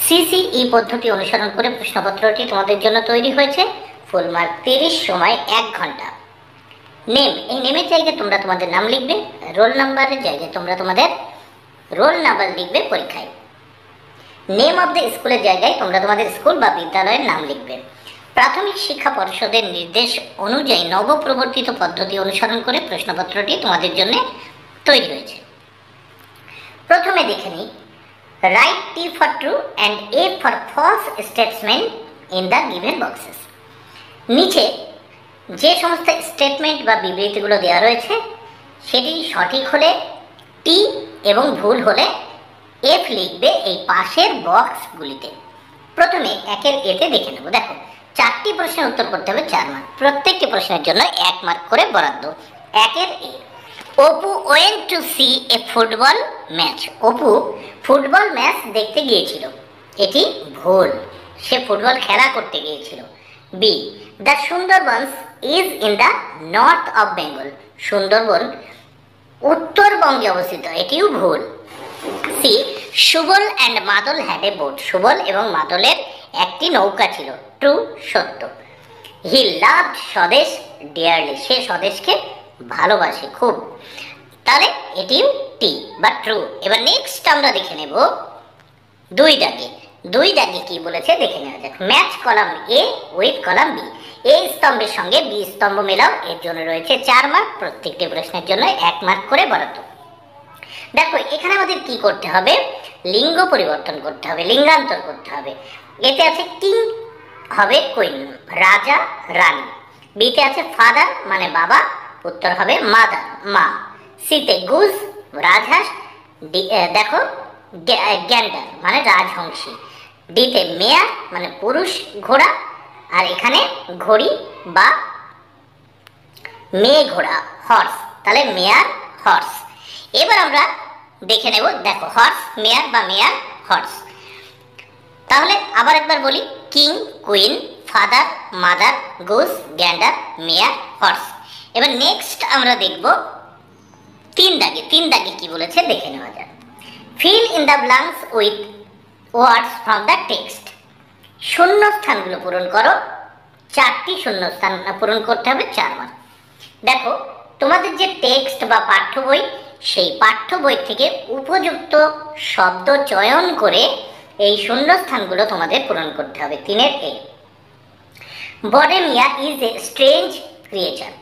CCE পদ্ধতি অনুসরণ করে প্রশ্নপত্রটি তোমাদের জন্য তৈরি হয়েছে। ফুল মার্ক 30, সময় 1 ঘন্টা। নেম, এই নেমের জায়গায় তোমরা তোমাদের নাম লিখবে, রোল নাম্বারের জায়গায় তোমরা তোমাদের রোল নাম্বার লিখবে পরীক্ষায়। নেম অফ দ্য স্কুলের জায়গায় তোমরা তোমাদের স্কুল বা বিদ্যালয়ের নাম লিখবে। প্রাথমিক শিক্ষা পর্ষদের নির্দেশ অনুযায়ী নবপ্রবর্তিত পদ্ধতি অনুসরণ করে প্রশ্নপত্রটি তোমাদের জন্য তৈরি হয়েছে। প্রথমে দেখে নিই, right T for true and A for false statement in the given boxes। নিচে যে সমস্ত স্টেটমেন্ট বা বিবৃতিগুলো দেওয়া রয়েছে সেটি সঠিক হলে T এবং ভুল হলে F লিখবে এই পাশের বক্সগুলিতে। প্রথমে একের এতে দেখে নেব। দেখো, 4টি প্রশ্নের উত্তর করতে হবে 4 মার্ক, প্রত্যেকটি প্রশ্নের জন্য 1 মার্ক করে বরাদ্দ। একের A, Apu went to see a football match. Apu football match দেখতে গিয়েছিল, এটি ভুল, সে ফুটবল খেলা করতে গিয়েছিল। B, the Sundarbans is in the north of Bengal. Sundarban উত্তরবঙ্গে অবস্থিত, এটিও ভুল। C, Subal and Madal had a boat. Subal এবং মাদলের একটি নৌকা ছিল, ট্রু, সত্য। হি লাভড স্বদেশ ডিয়ারলি। সে স্বদেশকে ভালোবাসে খুব, তাহলে এটিও টি বা ট্রু। এবার নেক্সট আমরা দেখে নেব 2 দাগে। 2 দাগে কি বলেছে দেখে নেওয়া যাক। Match column A with column B. A স্তম্ভের সঙ্গে বি স্তম্ভ মেলাও, এর জন্য রয়েছে 4 মার্ক, প্রত্যেকটি প্রশ্নের জন্য 1 মার্ক করে বরাদ্দ। দেখো, এখানে আমাদের কি করতে হবে, লিঙ্গ পরিবর্তন করতে হবে, লিঙ্গান্তর করতে হবে। এতে আছে কিং হবে কুইন, রাজা রানী। বিতে আছে ফাদার মানে বাবা, উত্তর হবে মাদার মা। সিতে গুজ রাজহাঁস, দেখো গ্যান্ডার মানে রাজহংসী। ডিতে মেয়ার মানে পুরুষ ঘোড়া, আর এখানে ঘড়ি বা মেয়ে ঘোড়া হর্স, তাহলে মেয়ার হর্স। এবার আমরা দেখে নেব, দেখো হর্স মেয়ার বা মেয়ার হর্স। তাহলে আবার একবার বলি, king queen father mother goose gander mare horse. এবার নেক্সট আমরা দেখব 3 দাগে। 3 দাগে কি বলেছে দেখে নেওয়া যাক। Fill in the blanks with words from the text. শূন্যস্থানগুলো পূরণ করো। 4টি শূন্যস্থান পূরণ করতে হবে 4 মার্ক। দেখো, তোমাদের যে টেক্সট বা পাঠ্য বই, সেই পাঠ্য বই থেকে উপযুক্ত শব্দ চয়ন করে এই শূন্যস্থানগুলো তোমাদের পূরণ করতে হবে। 3-এর এ, বডেমিয়া ইজ এ স্ট্রেঞ্জ ক্রিয়েচার।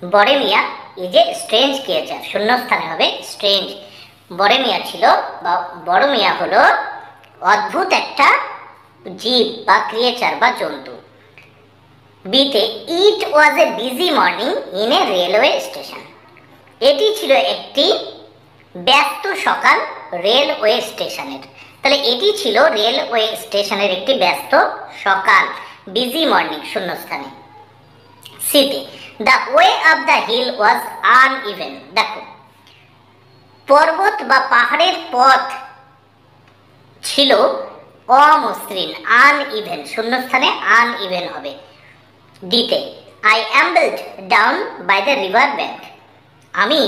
বডেমিয়া ইজ এ স্ট্রেঞ্জ ক্রিয়েচার, শূন্যস্থানে হবে স্ট্রেঞ্জ। বডেমিয়া ছিল বা বড় মিয়া হলো অদ্ভুত একটা জীব বা ক্রিয়েচার বা জন্তু। বিতে, it was a busy morning in a railway station. এটি ছিল একটি ব্যস্ত সকাল রেলওয়ে স্টেশনের, তাহলে এটি ছিল রেলওয়ে স্টেশনের একটি ব্যস্ত সকাল, বিজি মর্নিং শূন্যস্থানে। সিতে, the way of the hill was uneven. দেখো, পর্বত বা পাহাড়ের পথ ছিল অমসৃণ, আনইভেন, শূন্যস্থানে আনইভেন হবে। দিতে, I ambled down by the river bank. আমি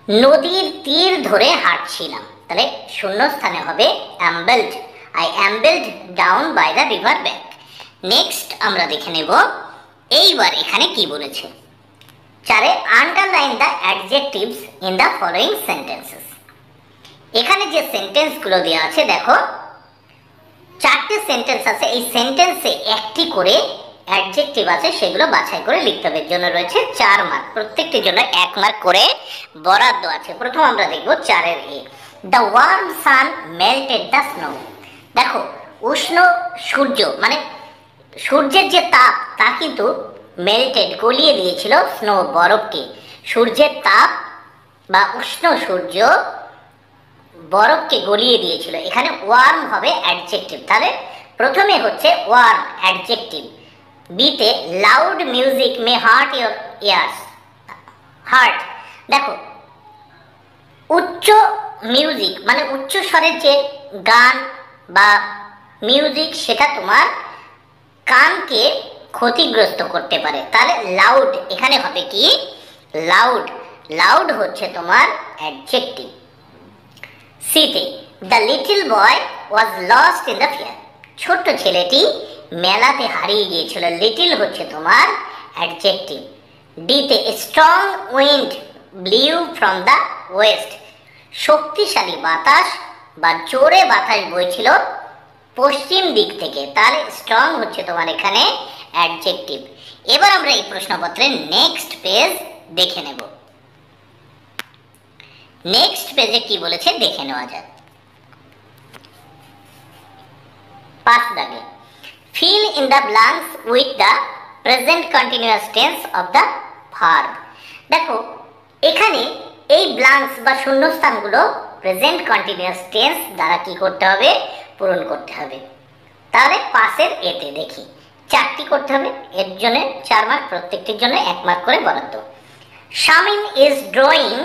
নদীর তীর ধরে হাঁটছিলাম, তাহলে শূন্যস্থানে হবে ambled. I ambled down by the river bank. Next আমরা দেখে নেব এইবার এখানে কি বলেছে। 4-এ, underline the adjectives in the following sentences. এখানে যে সেন্টেন্সগুলো দেওয়া আছে, দেখো 4টে সেন্টেন্স আছে, এই সেন্টেন্সে একটি করে অ্যাডজেক্টিভ আছে, সেগুলো বাছাই করে লিখতে হবে। এর জন্য রয়েছে 4 মার্ক, প্রত্যেকটির জন্য 1 মার্ক করে বরাদ্দ আছে। প্রথম আমরা দেখব 4-এর A, the warm sun melted the snow. দেখো, উষ্ণ সূর্য মানে সূর্যের যে তাপ, তা কিন্তু মেল্টেড গলিয়ে দিয়েছিল স্নো বরফকে। সূর্যের তাপ বা উষ্ণ সূর্য বরফকে গলিয়ে দিয়েছিল। এখানে ওয়ার্ম হবে অ্যাডজেক্টিভ, তাহলে প্রথমে হচ্ছে ওয়ার্ম অ্যাডজেক্টিভ। বিতে, loud music May heart your years. Heart, দেখো উচ্চ মিউজিক মানে উচ্চ স্বরের যে গান বা মিউজিক, সেটা তোমার কানকে ক্ষতিগ্রস্ত করতে পারে, তাহলে লাউড এখানে হবে কি লাউড। লাউড হচ্ছে তোমার অ্যাডজেক্টিভ। সিতে, the little boy was lost in the fair. ছোট্ট ছেলেটি মেলাতে হারিয়ে গিয়েছিল। লিটিল হচ্ছে তোমার অ্যাডজেক্টিভ। ডিতে strong wind blew from the West. শক্তিশালী বাতাস বা জোরে বাতাস বইছিল পশ্চিম দিক থেকে। তাহলে স্ট্রং হচ্ছে তোমার এখানে অ্যাডজেক্টিভ। এবার আমরা এই প্রশ্নপত্রের নেক্সট পেজ দেখে নেব। নেক্সট পেজে কি বলেছে দেখে নেওয়া যাক। 5 দাগে fill in the blanks with the present continuous tense of the verb। দেখো এখানে এই ব্ল্যাঙ্কস বা শূন্যস্থানগুলো প্রেজেন্ট কন্টিনিউয়াস টেন্স দ্বারা কি করতে হবে, পূরণ করতে হবে। তাহলে পাসের এতে দেখি 4টি করতে হবে, এর জন্য 4 মার্ক, প্রত্যেকটির জন্য 1 মার্ক করে বরাদ্দ। Shamim is drawing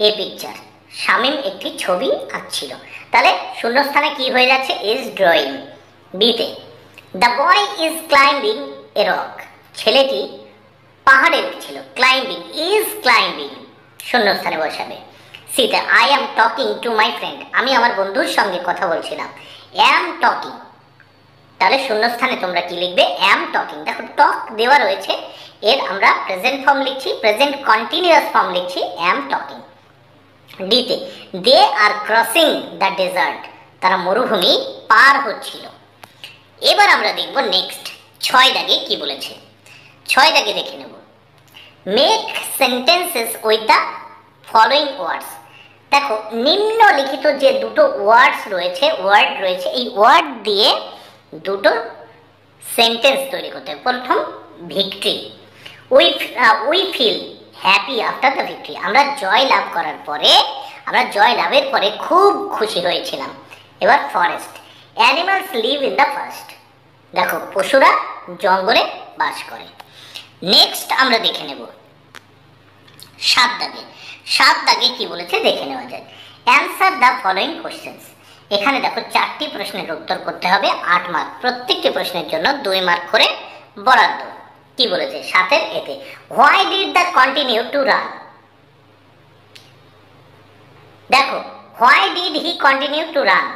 a picture. Shamim একটি ছবি আঁকছিল। তাহলে শূন্যস্থানে কি হয়ে যাচ্ছে, ইজ ড্রয়িং। বিতে the boy is climbing a rock. ছেলেটি পাহাড়ে উঠছিল। ক্লাইম্বিং, ইজ ক্লাইম্বিং শূন্যস্থানে বসাবে। সিতে I am talking to my friend. আমি আমার বন্ধুর সঙ্গে কথা বলছিলাম। অ্যাম টকিং, তাহলে শূন্যস্থানে তোমরা কি লিখবে, অ্যাম টকিং। দেখো টক দেওয়া রয়েছে, এর আমরা প্রেজেন্ট ফর্ম লিখছি, প্রেজেন্ট কন্টিনিউয়াস ফর্ম লিখছি অ্যাম টকিং। ডিতে দে আর ক্রসিং দ্য ডেজার্ট। তারা মরুভূমি পার হচ্ছিল। এবার আমরা দেখব নেক্সট 6 দাগে কি বলেছে। 6 দাগে দেখে নেব। Make sentences with the following words. দেখো নিম্নলিখিত যে দুটো ওয়ার্ড রয়েছে, এই ওয়ার্ড দিয়ে দুটো সেন্টেন্স তৈরি করতে হবে। প্রথম victory. We feel happy after the victory. আমরা জয় লাভের পরে খুব খুশি হয়েছিলাম। এবার forest. Animals live in the forest. দেখো পশুরা জঙ্গলে বাস করে। নেক্সট আমরা দেখে নেব 7 দাগে। 7 দাগে কি বলেছে দেখে নেওয়া যায়। Answer the following questions. এখানে দেখো 4টি প্রশ্নের উত্তর করতে হবে, 8 মার্ক। প্রত্যেকটি প্রশ্নের জন্য 2 মার্ক করে বরাদ্দ। কি বলেছে 7-এর এতে, why did the continue to run. দেখো why did he continue to run.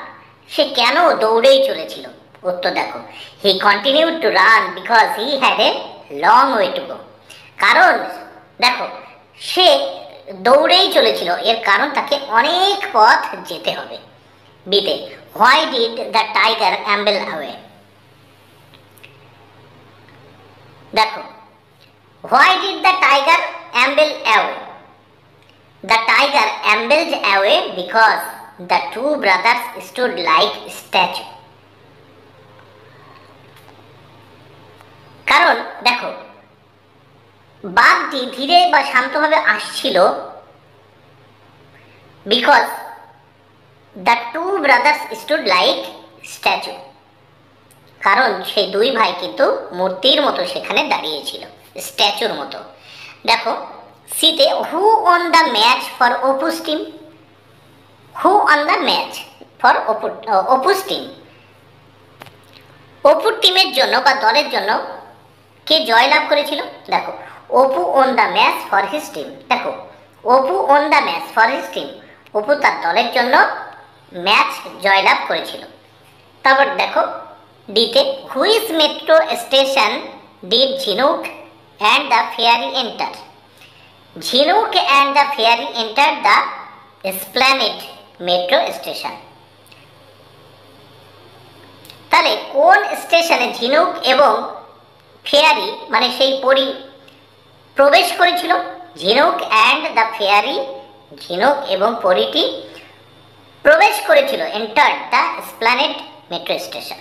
সে কেন দৌড়েই চলেছিল। উত্তর দেখো, he continue to run because he had a long way to go. কারণ দেখো সে দৌড়েই চলেছিল, এর কারণ তাকে অনেক পথ যেতে হবে। বিতে why did the tiger amble away. দেখো why did the tiger amble away. The tiger ambled away because the 2 brothers stood like statue। কারণ দেখো বাঘটি ধীরে বা শান্তভাবে আসছিল, because the 2 brothers stood like statue। কারণ সেই 2 ভাই কিন্তু মূর্তির মতো সেখানে দাঁড়িয়েছিল, স্ট্যাচুর মতো। দেখো সিতে who won the match for Apu's team. Who won the match for Apu's team. অপুর টিমের জন্য বা দলের জন্য কে জয়লাভ করেছিল। দেখো Apu won the match for his team. দেখো Apu won the match for his team, অপু তার দলের জন্য ম্যাচ জয়লাভ করেছিল। তারপর দেখো ডিতে which metro station did Jhinuk and the fairy enter. Jhinuk and the fairy enter the Esplanade metro station. তাহলে কোন স্টেশনে ঝিনুক এবং ফেয়ারি মানে সেই পরী প্রবেশ করেছিল। ঝিনুক অ্যান্ড দ্য ফেয়ারি, ঝিনুক এবং পরীটি প্রবেশ করেছিল enter the Esplanade metro station.